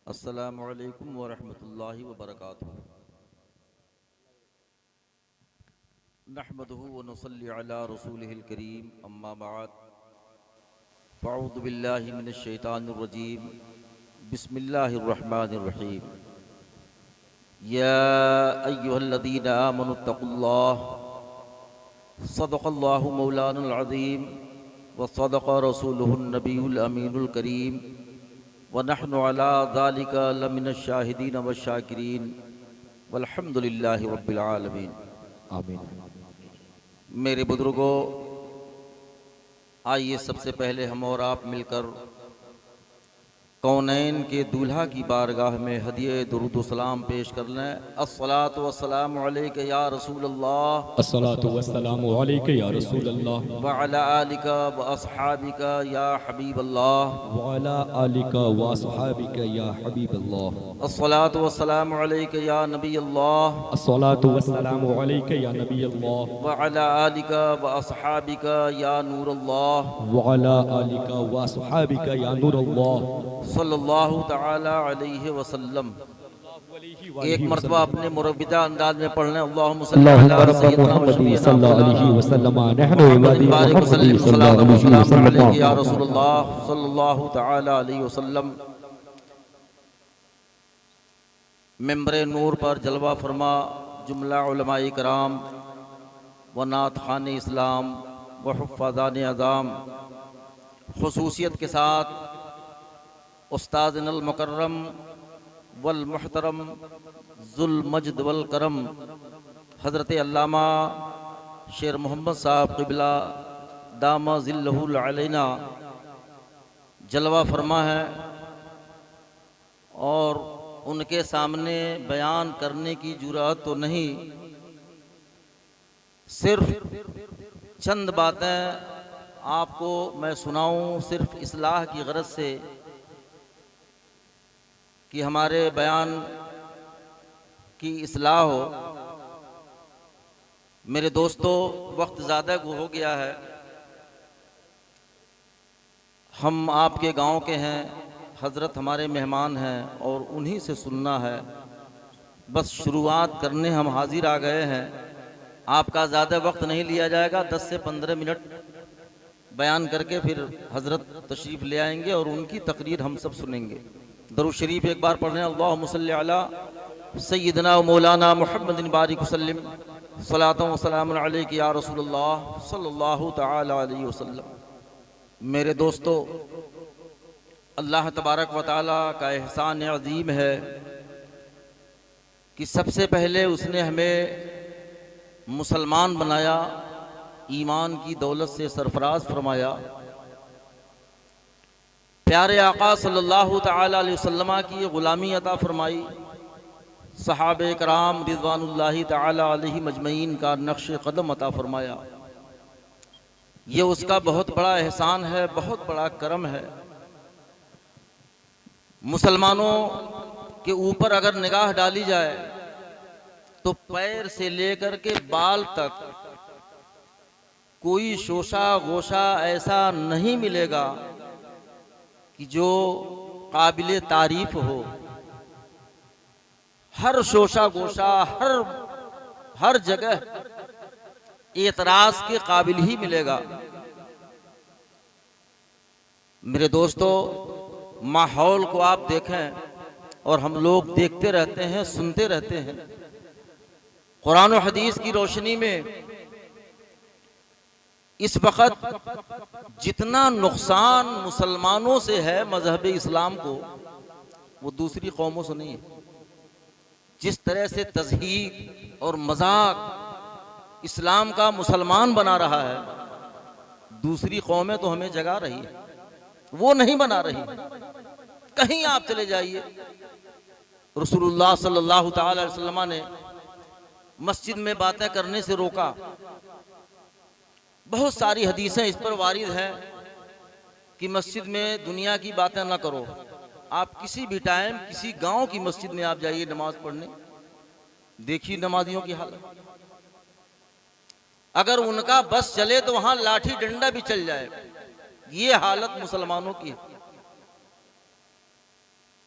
अस्सलामु अलैकुम वरहमतुल्लाहि वबरकातुहू। नहमदुहु व नुसल्ली अला रसूलिहिल करीम, अम्मा बाद। फ़अऊज़ु बिल्लाहि मिनश शैतानिर रजीम। बिस्मिल्लाहिर रहमानिर रहीम। या अय्युहल्लज़ीना आमनुत्तक़ुल्लाह, सदक़ल्लाहु मौलानुल अज़ीम व सदक़ रसूलुहुन नबियुल अमीनुल करीम व नहनु अला ज़ालिका लमिनश शाहिदीन व शाकिरीन वल्हम्दुलिल्लाहि रब्बिल आलमीन। आमीन। मेरे बुजुर्गों, आइए सबसे पहले हम और आप मिलकर कौनैन के दूल्हा की बारगाह में हदिये दुरूद सलाम पेश कर लें। अस्सलातु वस्सलामु अलैका या रसूलल्लाह, अस्सलातु वस्सलामु अलैका या रसूलल्लाह, व अला आलिका व अस्हाबिका या हबीबल्लाह। व अला आलिका व अस्हाबिका या हबीबल्लाह। अस्सलातु वस्सलामु अलैका या नबीयल्लाह, अस्सलातु वस्सलामु अलैका या नबीयल्लाह, व अला आलिका व अस्हाबिका या नूरल्लाह। व अला आलिका व अस्हाबिका या नूरल्लाह। सल्लल्लाहु तआला अलैहि वसल्लम। एक मरतबा अपने मुरब्बिदा अंदाज में पढ़ लें। अल्लाहुम्मा सल्ली अला सय्यिदना मुहम्मद सल्लल्लाहु अलैहि वसल्लम, नहनु मुहम्मदिन बारिक वसल्लिम सल्लल्लाहु सलातन व अलैहि सलाम अलैका या वसल्लम। रसूलल्लाह सल्लल्लाहु तआला अलैहि वसल्लम। मिंबर नूर पर जलवा फरमा जुमला उलमाए कराम व नात खान इस्लाम व हुफ़्फ़ाज़ान अज़ाम, खुसूसियत के साथ उस्तादुल मुकर्रम वल मुहतरम ज़ुल मजद वल करम हज़रत अल्लामा शेर मोहम्मद साहब क़िबला दामा ज़िल्लहुल अलैना जलवा फरमा है, और उनके सामने बयान करने की जुरात तो नहीं, सिर्फ चंद बातें आपको मैं सुनाऊं, सिर्फ इस्लाह की गरज से कि हमारे बयान की इस्लाह हो। मेरे दोस्तों, वक्त ज़्यादा हो गया है, हम आपके गांव के हैं, हज़रत हमारे मेहमान हैं और उन्हीं से सुनना है। बस शुरुआत करने हम हाजिर आ गए हैं। आपका ज़्यादा वक्त नहीं लिया जाएगा, 10 से 15 मिनट बयान करके फिर हज़रत तशरीफ़ ले आएंगे और उनकी तकरीर हम सब सुनेंगे। दरूद शरीफ एक बार पढ़ रहे हैं। अल्लाहुम्मा सल्ली अला सय्यिदना व मौलाना मुहम्मदिन बारिक वसल्लिम सलातन व सलामुन अलैका या रसूलल्लाह सल्लल्लाहु तआला अलैहि वसल्लम। मेरे दोस्तों, अल्लाह तबारक व तआला का एहसान अज़ीम है कि सबसे पहले उसने हमें मुसलमान बनाया, ईमान की दौलत से सरफराज फरमाया, प्यारे आका सल्लल्लाहु तआला अलैहि वसल्लम की ग़ुलामी अता फरमाई, सहाबे कराम रिज़वानुल्लाहि तआला अलैहिम अजमईन का नक्श कदम अता फरमाया। ये उसका बहुत बड़ा एहसान है, बहुत बड़ा करम है। मुसलमानों के ऊपर अगर निगाह डाली जाए तो पैर से लेकर के बाल तक कोई शोशा गोशा ऐसा नहीं मिलेगा कि जो काबिले तारीफ हो। हर शोशा गोशा, हर जगह एतराज के काबिल ही मिलेगा। मेरे दोस्तों, माहौल को आप देखें, और हम लोग देखते रहते हैं, सुनते रहते हैं। कुरान और हदीस की रोशनी में इस वक्त जितना नुकसान मुसलमानों से है मजहब इस्लाम को, वो दूसरी कौमों से नहीं है। जिस तरह से तज़हीक और मजाक इस्लाम का मुसलमान बना रहा है, दूसरी कौमें तो हमें जगा रही है, वो नहीं बना रही। कहीं आप चले जाइए, रसूलुल्लाह सल्लल्लाहु तआला अलैहि वसल्लम ने मस्जिद में बातें करने से रोका। बहुत सारी हदीसें इस पर वारिद हैं कि मस्जिद में दुनिया की बातें ना करो। आप किसी भी टाइम किसी गांव की मस्जिद में आप जाइए नमाज पढ़ने, देखिए नमाजियों की हालत। अगर उनका बस चले तो वहां लाठी डंडा भी चल जाए। ये हालत मुसलमानों की है।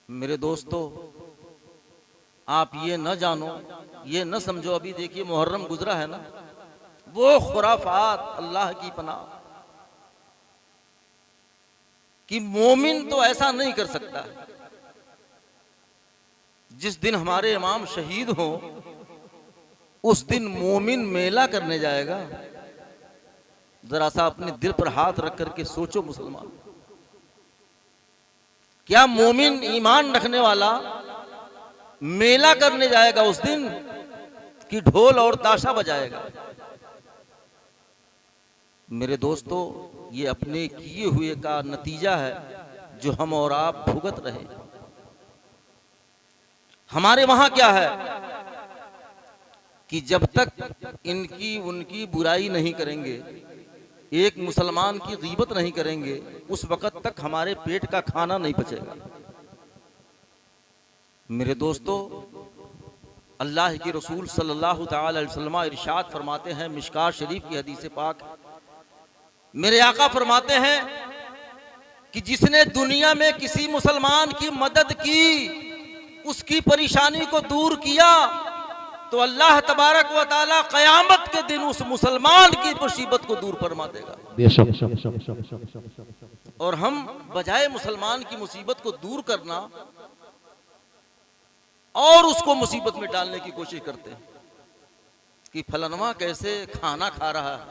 मेरे दोस्तों, आप ये न जानो, ये न समझो, अभी देखिए मुहर्रम गुजरा है ना, वो खुराफात, अल्लाह की पनाह, कि मोमिन तो ऐसा नहीं कर सकता। जिस दिन हमारे इमाम शहीद हो उस दिन मोमिन मेला करने जाएगा। जरा सा अपने दिल पर हाथ रख करके सोचो मुसलमान, क्या मोमिन ईमान रखने वाला मेला करने जाएगा उस दिन कि ढोल और ताशा बजाएगा? मेरे दोस्तों, ये अपने किए हुए का नतीजा है जो हम और आप भुगत रहे। हमारे वहां क्या है कि जब तक इनकी उनकी बुराई नहीं करेंगे, एक मुसलमान की गीबत नहीं करेंगे, उस वक्त तक हमारे पेट का खाना नहीं पचेगा। मेरे दोस्तों, अल्लाह के रसूल सल्लल्लाहु तआला अलैहि वसल्लम इरशाद फरमाते हैं, मिशकात शरीफ की हदीस पाक, मेरे आका फरमाते हैं कि जिसने दुनिया में किसी मुसलमान की मदद की, उसकी परेशानी को दूर किया, तो अल्लाह तबारक व तआला क़यामत के दिन उस मुसलमान की मुसीबत को दूर फरमा देगा। और हम बजाय मुसलमान की मुसीबत को दूर करना और उसको मुसीबत में डालने की कोशिश करते हैं कि फलनवा कैसे खाना खा रहा है,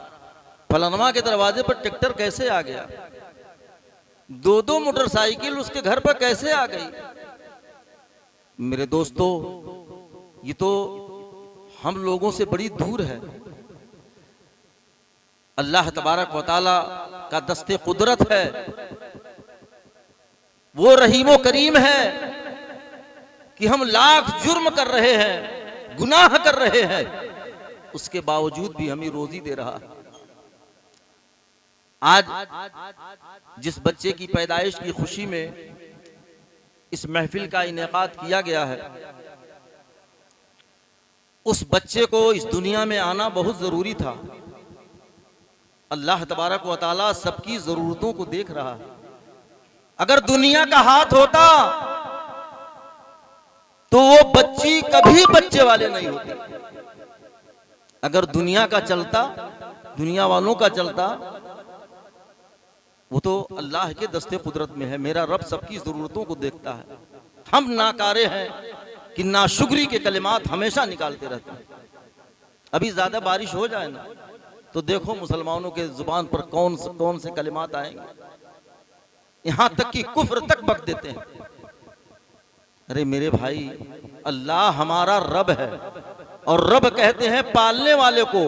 फलनवा के दरवाजे पर ट्रैक्टर कैसे आ गया, दो दो मोटरसाइकिल उसके घर पर कैसे आ गई। मेरे दोस्तों, ये तो हम लोगों से बड़ी दूर है। अल्लाह तबारक व तआला का दस्ते कुदरत है, वो रहीमो करीम है कि हम लाख जुर्म कर रहे हैं, गुनाह कर रहे हैं, उसके बावजूद भी हमें रोजी दे रहा है। आज जिस बच्चे की पैदाइश की खुशी में इस महफिल का इनेकाद किया गया है, उस बच्चे को इस दुनिया में आना बहुत जरूरी था। अल्लाह तबारक व तआला सबकी जरूरतों को देख रहा है। अगर दुनिया का हाथ होता तो वो बच्ची कभी बच्चे वाले नहीं होती। अगर दुनिया का चलता, दुनिया वालों का चलता, वो तो अल्लाह के दस्ते कुदरत में है। मेरा रब सबकी जरूरतों को देखता है। हम नाकारे हैं कि नाशुक्री के कलिमात हमेशा निकालते रहते हैं। अभी ज्यादा बारिश हो जाए ना तो देखो मुसलमानों के जुबान पर कौन से कलिमात आएंगे, यहां तक कि कुफ्र तक बक देते हैं। अरे मेरे भाई, अल्लाह हमारा रब है और रब कहते हैं पालने वाले को।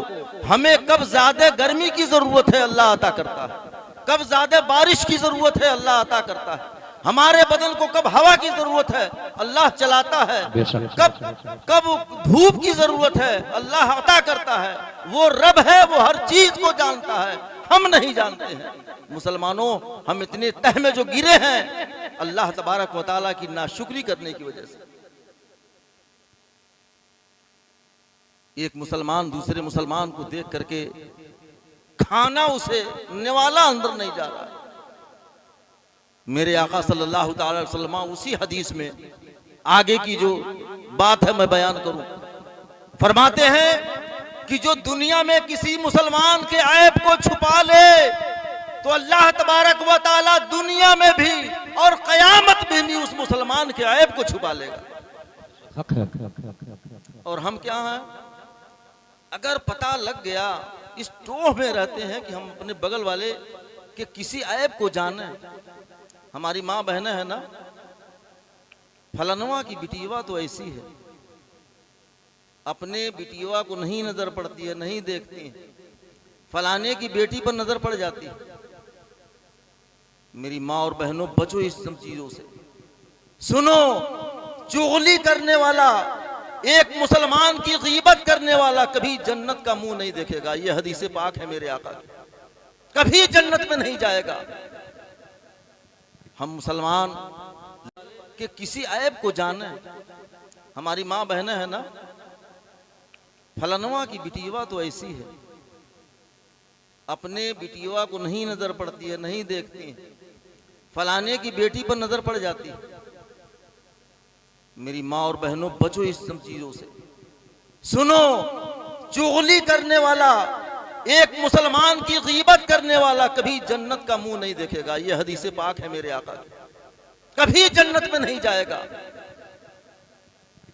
हमें कब ज्यादा गर्मी की जरूरत है अल्लाह अता करता है, कब ज्यादा बारिश की जरूरत है अल्लाह अता करता है, हमारे बदन को कब हवा की जरूरत है अल्लाह चलाता है, कब धूप की जरूरत है अल्लाह अता करता है। वो रब है, वो हर चीज को जानता है, हम नहीं जानते हैं। मुसलमानों, हम इतने तह में जो गिरे हैं अल्लाह तबारक व तआला की नाशुक्री करने की वजह से। एक मुसलमान दूसरे मुसलमान को देख करके खाना उसे निवाला अंदर नहीं जा रहा है। मेरे आका सल्लल्लाहु अलैहि वसल्लम उसी हदीस में आगे की जो बात है मैं बयान करूं, फरमाते हैं कि जो दुनिया में किसी मुसलमान के ऐब को छुपा ले तो अल्लाह तबारक व तआला दुनिया में भी और क़यामत में भी उस मुसलमान के ऐब को छुपा लेगा। और हम क्या हैं, अगर पता लग गया, इस टोह में रहते हैं कि हम अपने बगल वाले के किसी ऐब को जाने। हमारी माँ बहनें है ना, फलनवा की बिटिया तो ऐसी है, अपने बिटिया को नहीं नजर पड़ती है, नहीं देखती है, फलाने की बेटी पर नजर पड़ जाती है। मेरी माँ और बहनों, बचो इस सब चीजों से। सुनो, चुगली करने वाला, एक मुसलमान की गीबत करने वाला कभी जन्नत का मुंह नहीं देखेगा। यह हदीस पाक है मेरे आका की, कभी जन्नत में नहीं जाएगा। हम मुसलमान के किसी ऐब को जाने। हमारी माँ बहनें है ना, फलनवा की बिटिया तो ऐसी है, अपने बिटिया को नहीं नजर पड़ती है, नहीं देखती है, फलाने की बेटी पर नजर पड़ जाती है। मेरी माँ और बहनों, बचो इस सब चीजों से। सुनो, चुगली करने वाला, एक मुसलमान की गीबत करने वाला कभी जन्नत का मुंह नहीं देखेगा। यह हदीस पाक है मेरे आका की। कभी जन्नत में नहीं जाएगा।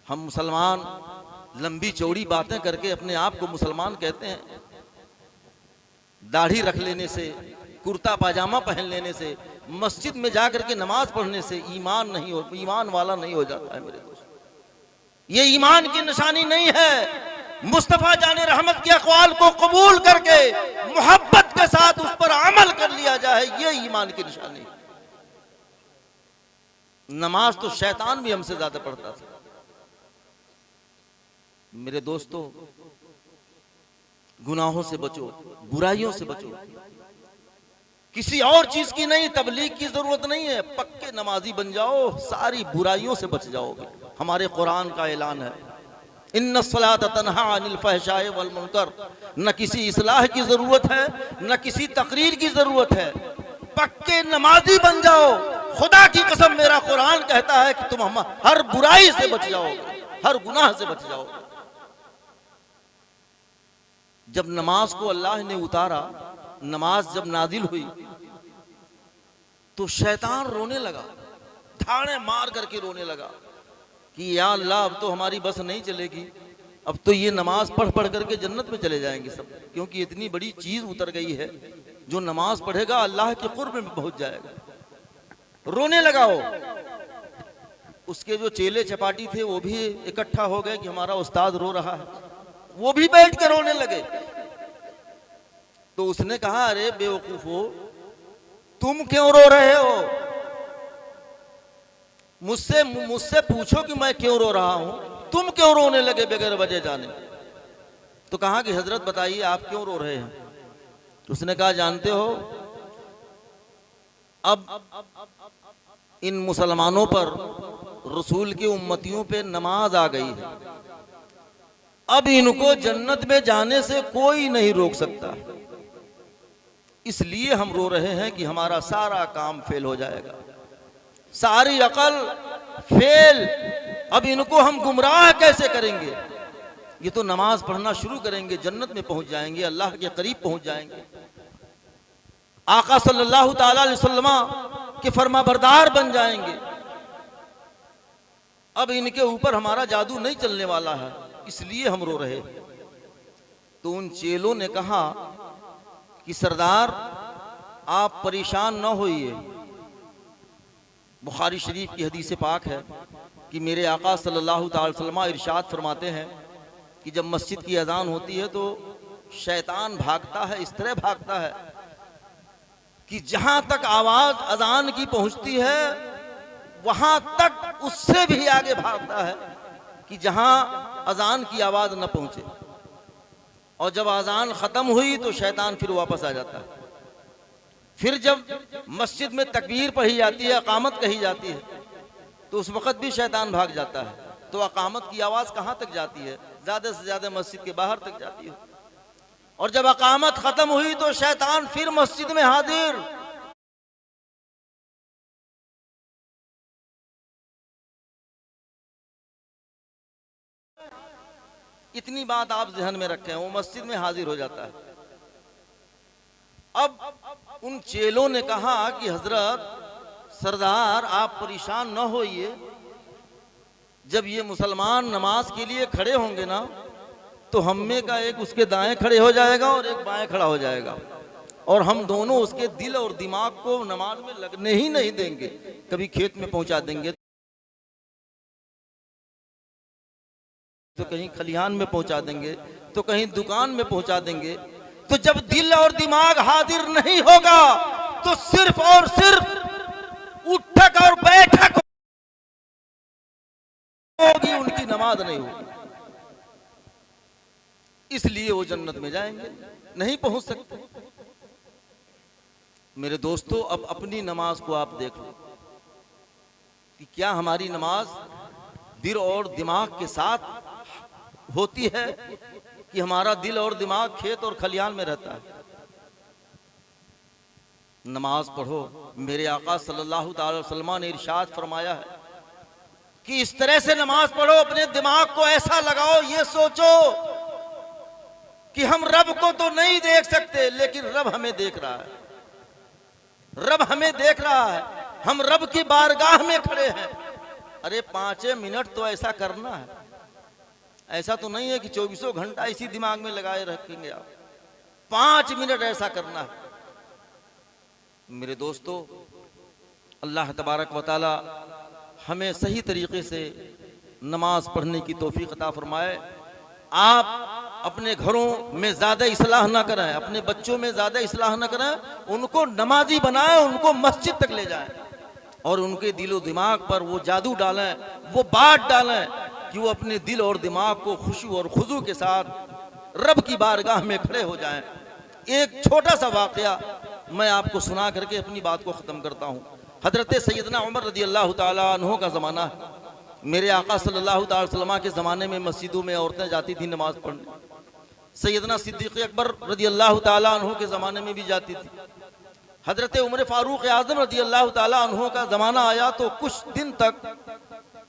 हम मुसलमान लंबी चौड़ी बातें करके अपने आप को मुसलमान कहते हैं। दाढ़ी रख लेने से, कुर्ता पाजामा पहन लेने से, मस्जिद में जाकर के नमाज पढ़ने से ईमान वाला नहीं हो जाता है मेरे दोस्त। ये ईमान की निशानी नहीं है। मुस्तफा जाने रहमत के अक़वाल को कबूल करके मोहब्बत के साथ उस पर अमल कर लिया जाए, ये ईमान की निशानी है। नमाज तो शैतान भी हमसे ज्यादा पढ़ता था। मेरे दोस्तों, गुनाहों से बचो, बुराइयों से बचो। किसी और चीज की नहीं, तबलीग की जरूरत नहीं है। पक्के नमाजी बन जाओ, सारी बुराइयों से बच जाओगे। हमारे कुरान का ऐलान है, इन्नस्सलात तन्हा अनिल फहशाए वल मुनकर। न किसी इस्लाह की जरूरत है, न किसी तकरीर की जरूरत है। पक्के नमाजी बन जाओ। खुदा की कसम, मेरा कुरान कहता है कि तुम हर बुराई से बच जाओगे, हर गुनाह से बच जाओगे। जब नमाज को अल्लाह ने उतारा, नमाज जब नाजिल हुई, तो शैतान रोने लगा, ठाणे मार करके रोने लगा कि या अल्लाह, अब तो हमारी बस नहीं चलेगी। अब तो ये नमाज पढ़ पढ़ करके जन्नत में चले जाएंगे सब, क्योंकि इतनी बड़ी चीज उतर गई है। जो नमाज पढ़ेगा अल्लाह के कुर्ब में पहुंच जाएगा। रोने लगा हो। उसके जो चेले चपाटी थे वो भी इकट्ठा हो गए कि हमारा उस्ताद रो रहा है। वो भी बैठ कर रोने लगे। तो उसने कहा, अरे बेवकूफो, तुम क्यों रो रहे हो? मुझसे पूछो कि मैं क्यों रो रहा हूं। तुम क्यों रोने लगे बगैर वजह जाने? तो कहा कि हजरत बताइए आप क्यों रो रहे हैं? तो उसने कहा, जानते हो, अब इन मुसलमानों पर, रसूल के उम्मतियों पे नमाज आ गई है। अब इनको जन्नत में जाने से कोई नहीं रोक सकता। इसलिए हम रो रहे हैं कि हमारा सारा काम फेल हो जाएगा, सारी अकल फेल। अब इनको हम गुमराह कैसे करेंगे? ये तो नमाज पढ़ना शुरू करेंगे, जन्नत में पहुंच जाएंगे, अल्लाह के करीब पहुंच जाएंगे, आका सल्लल्लाहु ताला अलैहि वसल्लम के फरमाबरदार बन जाएंगे। अब इनके ऊपर हमारा जादू नहीं चलने वाला है, इसलिए हम रो रहे। तो उन चेलों ने कहा कि सरदार, आप परेशान न होइए। बुखारी शरीफ की हदीस पाक है कि मेरे आका सल्लल्लाहु अलैहि वसल्लम इरशाद फरमाते हैं कि जब मस्जिद की अजान होती है तो शैतान भागता है, इस तरह भागता है कि जहां तक आवाज अजान की पहुंचती है वहां तक उससे भी आगे भागता है कि जहां अजान की आवाज न पहुंचे। और जब अजान खत्म हुई तो शैतान फिर वापस आ जाता है। फिर जब मस्जिद में तकबीर पढ़ी जाती है, अकामत कही जाती है, तो उस वक्त भी शैतान भाग जाता है। तो अकामत की आवाज कहां तक जाती है? ज्यादा से ज्यादा मस्जिद के बाहर तक जाती है। और जब अकामत खत्म हुई तो शैतान फिर मस्जिद में हाजिर। इतनी बात आप ध्यान में रखें, वो मस्जिद में हाजिर हो जाता है। अब उन चेलों ने कहा कि हजरत सरदार, आप परेशान न होइए। जब ये मुसलमान नमाज के लिए खड़े होंगे ना, तो हम में का एक उसके दाएं खड़े हो जाएगा और एक बाएं खड़ा हो जाएगा, और हम दोनों उसके दिल और दिमाग को नमाज में लगने ही नहीं देंगे। कभी खेत में पहुंचा देंगे, तो कहीं खलिहान में पहुंचा देंगे, तो कहीं दुकान में पहुंचा देंगे। तो जब दिल और दिमाग हाजिर नहीं होगा तो सिर्फ और सिर्फ उठक और बैठक होगी, उनकी नमाज नहीं होगी। इसलिए वो जन्नत में जाएंगे, नहीं पहुंच सकते। मेरे दोस्तों, अब अपनी नमाज को आप देख लो कि क्या हमारी नमाज दिल और दिमाग के साथ होती है कि हमारा दिल और दिमाग खेत और खलिहान में रहता है? नमाज पढ़ो। मेरे आका सल्लल्लाहु अलैहि वसल्लम ने इरशाद फरमाया है कि इस तरह से नमाज पढ़ो, अपने दिमाग को ऐसा लगाओ, ये सोचो कि हम रब को तो नहीं देख सकते, लेकिन रब हमें देख रहा है, रब हमें देख रहा है, हम रब की बारगाह में खड़े हैं। अरे 5 मिनट तो ऐसा करना है, ऐसा तो नहीं है कि 24 घंटा इसी दिमाग में लगाए रखेंगे आप। 5 मिनट ऐसा करना है। मेरे दोस्तों, अल्लाह तबारक व तआला हमें सही तरीके से नमाज पढ़ने की तौफीक अता फरमाए। आप अपने घरों में ज़्यादा इस्लाह ना करें, अपने बच्चों में ज़्यादा इस्लाह ना करें, उनको नमाजी बनाएं, उनको मस्जिद तक ले जाएं और उनके दिलो दिमाग पर वो जादू डालें, वो बात डालें कि वो अपने दिल और दिमाग को खुशू और खुजू के साथ रब की बारगाह में खड़े हो जाएं। एक छोटा सा वाक़या मैं आपको सुना करके अपनी बात को ख़त्म करता हूँ। हज़रत सैयदना उमर रज़ी अल्लाह ताला अन्हु का ज़माना है। मेरे आका सल्लल्लाहु अलैहि वसल्लम के ज़माने में मस्जिदों में औरतें जाती थी नमाज पढ़ने। सैयदना सिद्दीक़ अकबर रज़ी अल्लाह ताला अन्हु के ज़माने में भी जाती थी। हज़रत उमर फ़ारूक आज़म रज़ी अल्लाह ताला अन्हु का ज़माना आया तो कुछ दिन तक,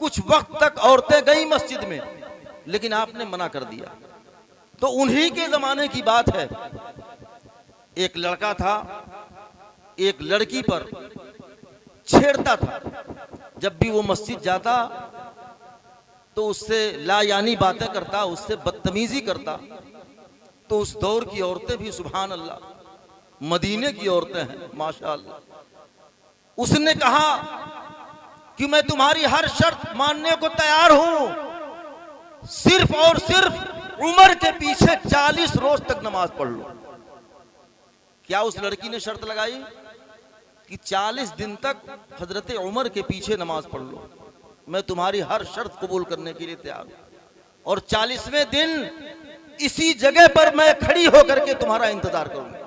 कुछ वक्त तक औरतें गई मस्जिद में, लेकिन आपने मना कर दिया। तो उन्हीं के ज़माने की बात है, एक लड़का था, एक लड़की पर छेड़ता था। जब भी वो मस्जिद जाता तो उससे लायानी बातें करता, उससे बदतमीजी करता। तो उस दौर की औरतें भी सुभान अल्लाह, मदीने की औरतें हैं माशाअल्लाह। उसने कहा कि मैं तुम्हारी हर शर्त मानने को तैयार हूं, सिर्फ और सिर्फ उमर के पीछे 40 रोज तक नमाज पढ़ लो। क्या उस लड़की ने शर्त लगाई कि 40 दिन तक हजरत उमर के पीछे नमाज पढ़ लो, मैं तुम्हारी हर शर्त कबूल करने के लिए तैयार हूं और 40वें दिन इसी जगह पर मैं खड़ी होकर के तुम्हारा इंतजार करूंगा।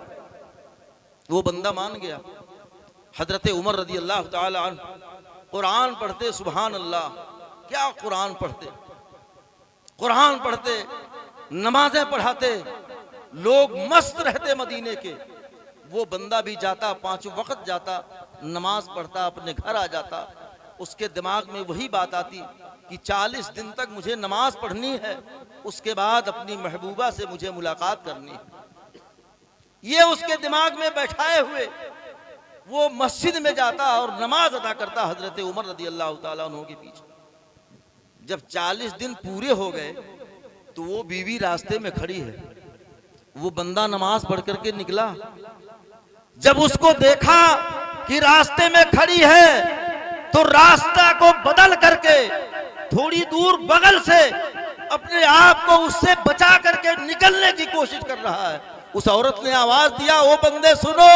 वो बंदा मान गया। हजरत उमर रज़ी अल्लाह ताला अन्हु कुरान पढ़ते, सुभान अल्लाह, क्या कुरान पढ़ते, कुरान पढ़ते, नमाजें पढ़ाते, लोग मस्त रहते मदीने के। वो बंदा भी जाता, 5 वक्त जाता, नमाज पढ़ता, अपने घर आ जाता। उसके दिमाग में वही बात आती कि 40 दिन तक मुझे नमाज पढ़नी है, उसके बाद अपनी महबूबा से मुझे मुलाकात करनी है। ये उसके दिमाग में बैठाए हुए वो मस्जिद में जाता और नमाज अदा करता हजरत उमर रज़ी अल्लाह ताला अन्हु के पीछे। जब 40 दिन पूरे हो गए तो वो बीवी रास्ते में खड़ी है। वो बंदा नमाज पढ़ करके निकला। जब उसको देखा कि रास्ते में खड़ी है तो रास्ता को बदल करके थोड़ी दूर बगल से अपने आप को उससे बचा करके निकलने की कोशिश कर रहा है। उस औरत ने आवाज दिया, ओ बंदे सुनो,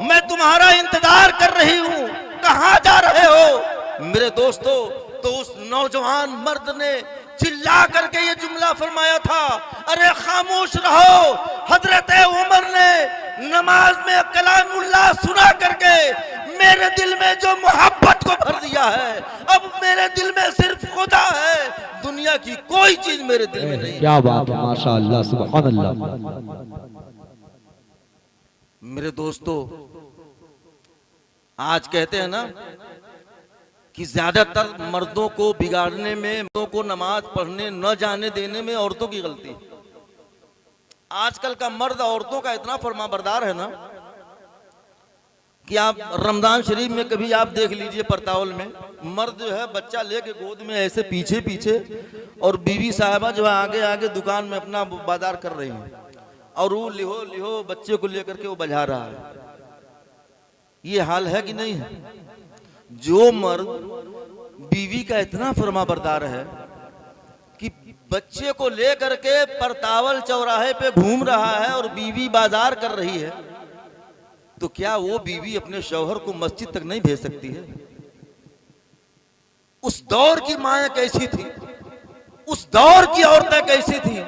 मैं तुम्हारा इंतजार कर रही हूं, कहां जा रहे हो? मेरे दोस्तों, तो उस नौजवान मर्द ने चिल्ला करके ये जुमला फरमाया था, अरे खामोश रहो। हजरत उमर ने नमाज में कलामुल्लाह सुना करके मेरे दिल में जो मोहब्बत को भर दिया है, अब मेरे दिल में सिर्फ खुदा है, दुनिया की कोई चीज मेरे दिल में नहीं। क्या बात है, माशाअल्लाह, सुभान अल्लाह। मेरे दोस्तों, आज कहते हैं ना कि ज्यादातर मर्दों को बिगाड़ने में, मर्दों को नमाज पढ़ने न जाने देने में औरतों की गलती। आजकल का मर्द औरतों का इतना फरमाबरदार है ना कि आप रमजान शरीफ में कभी आप देख लीजिए, परतावल में मर्द जो है बच्चा लेके गोद में ऐसे पीछे पीछे, और बीवी साहबा जो है आगे आगे दुकान में अपना बाजार कर रही है, और वो लिहो लिहो बच्चे को लेकर के वो बजा रहा है। ये हाल है कि नहीं है? जो मर्द बीवी का इतना फरमाबरदार है कि बच्चे को लेकर के परतावल चौराहे पे घूम रहा है और बीवी बाजार कर रही है, तो क्या वो बीवी अपने शौहर को मस्जिद तक नहीं भेज सकती है? उस दौर की माएं कैसी थी, उस दौर की औरतें कैसी थी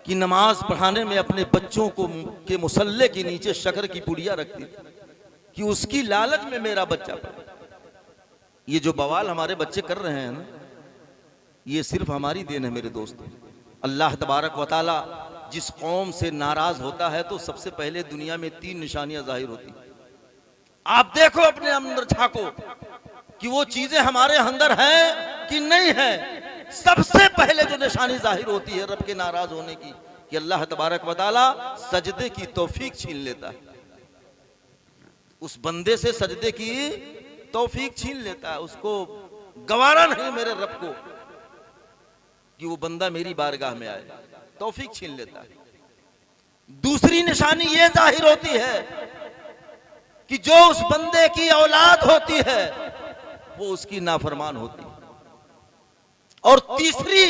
कि नमाज पढ़ाने में अपने बच्चों को के मुसल्ले के नीचे शक्कर की पुड़िया रखती थी कि उसकी लालच में मेरा बच्चा पढ़े। ये जो बवाल हमारे बच्चे कर रहे हैं ना, ये सिर्फ हमारी देन है मेरे दोस्तों। अल्लाह तबारक व तआला जिस कौम से नाराज होता है तो सबसे पहले दुनिया में 3 निशानियां जाहिर होती। आप देखो, अपने अंदर झांको कि वो चीजें हमारे अंदर हैं कि नहीं है। सबसे पहले जो निशानी जाहिर होती है रब के नाराज होने की कि अल्लाह तबारक व तआला सजदे की तौफीक छीन लेता है, उस बंदे से सजदे की तौफीक छीन लेता है। उसको गवारा नहीं मेरे रब को कि वो बंदा मेरी बारगाह में आए, तौफीक छीन लेता है। दूसरी निशानी ये जाहिर होती है कि जो उस बंदे की औलाद होती है वो उसकी नाफरमान होती है। और तीसरी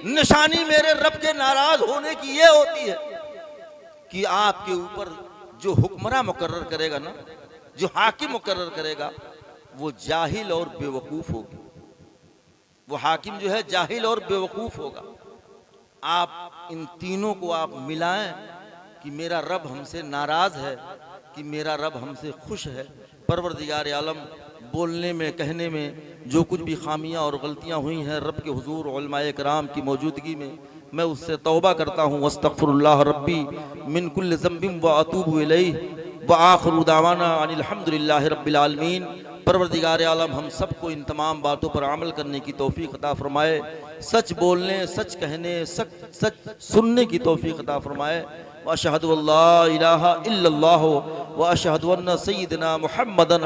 निशानी मेरे रब के नाराज होने की ये होती है कि आपके ऊपर जो हुक्मरान मुकर्रर करेगा ना, जो हाकिम मुकर्रर करेगा, वो जाहिल और बेवकूफ होगी। वो हाकिम जो है जाहिल और बेवकूफ होगा। आप इन तीनों को आप मिलाएं कि मेरा रब हमसे नाराज है कि मेरा रब हमसे खुश है। परवरदिगार आलम बोलने में कहने में जो कुछ भी खामियां और गलतियां हुई हैं रब के हुजूर उलमाए कराम की मौजूदगी में मैं उससे तौबा करता हूँ। अस्तगफिरुल्लाह रब्बी मिन कुल्लि ज़ंबिन व अतूबु इलैहि व आखिरु दावाना अनिल हम्दुलिल्लाहि रब्बिल आलमीन। परवरदिगार आलम हम सबको इन तमाम बातों पर अमल करने की तौफीक अता फरमाए, सच बोलने, सच कहने, सच सुनने की तौफीक अता फरमाए। व अशहदु अल्ला इलाहा इल्लल्लाह व अशहदु अन्ना सय्यिदना मुहम्मदन